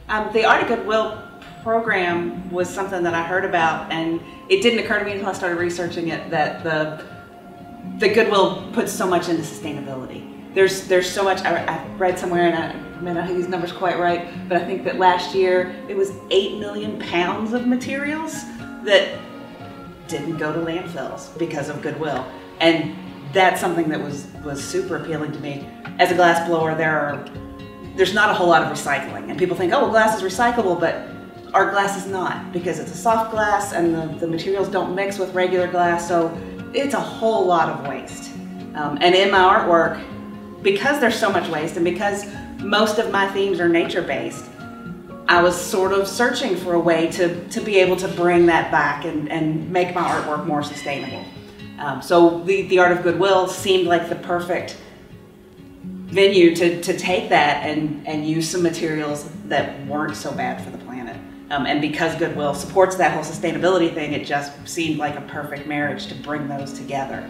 The Art of Goodwill program was something that I heard about, and it didn't occur to me until I started researching it that the Goodwill puts so much into sustainability. There's so much. I read somewhere, and I may not have these numbers quite right, but I think that last year it was 8 million pounds of materials that didn't go to landfills because of Goodwill, and that's something that was super appealing to me. As a glass blower, there's not a whole lot of recycling, and people think, oh, well, glass is recyclable, but our glass is not, because it's a soft glass and the materials don't mix with regular glass, so it's a whole lot of waste. And in my artwork, because there's so much waste and because most of my themes are nature-based, I was sort of searching for a way to be able to bring that back and make my artwork more sustainable. So the Art of Goodwill seemed like the perfect venue to take that and use some materials that weren't so bad for the planet. And because Goodwill supports that whole sustainability thing, it just seemed like a perfect marriage to bring those together.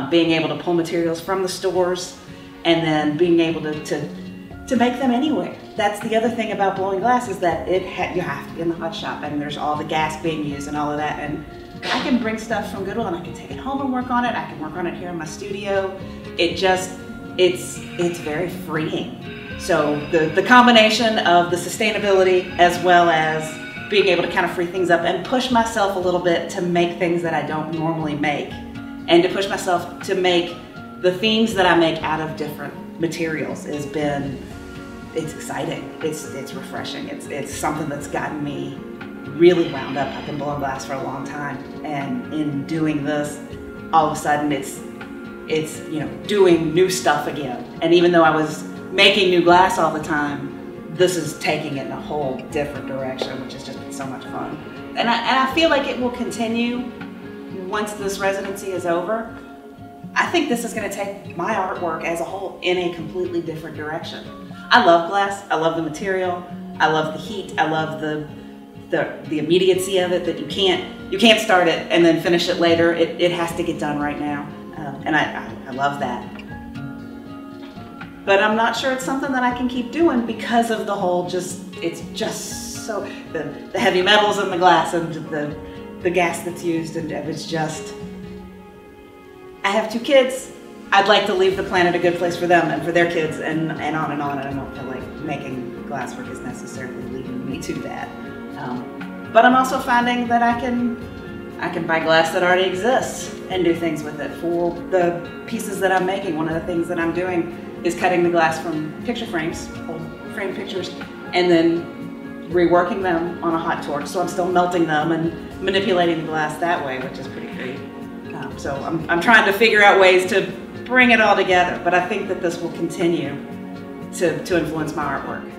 Being able to pull materials from the stores and then being able to make them anywhere. That's the other thing about blowing glass, is that you have to be in the hot shop, and there's all the gas being used and all of that. And I can bring stuff from Goodwill and I can take it home and work on it. I can work on it here in my studio. It's very freeing. So the combination of the sustainability as well as being able to kind of free things up and push myself a little bit to make things that I don't normally make, and to push myself to make the themes that I make out of different materials it's exciting. It's refreshing. It's something that's gotten me really wound up. I've been blowing glass for a long time, and in doing this, all of a sudden it's doing new stuff again. And even though I was making new glass all the time, this is taking it in a whole different direction, which has just been so much fun. And I feel like it will continue once this residency is over. I think this is going to take my artwork as a whole in a completely different direction. I love glass. I love the material. I love the heat. I love the immediacy of it, that you can't start it and then finish it later. It has to get done right now, and I love that. But I'm not sure it's something that I can keep doing because of the whole it's just so the heavy metals in the glass and the gas that's used, and it's just. I have 2 kids. I'd like to leave the planet a good place for them and for their kids, and on and on, and I don't feel like making glasswork is necessarily leading me to that. But I'm also finding that I can buy glass that already exists and do things with it. For the pieces that I'm making, one of the things that I'm doing is cutting the glass from picture frames, old frame pictures, and then reworking them on a hot torch. So I'm still melting them and manipulating the glass that way, which is pretty great. So I'm trying to figure out ways to bring it all together, but I think that this will continue to influence my artwork.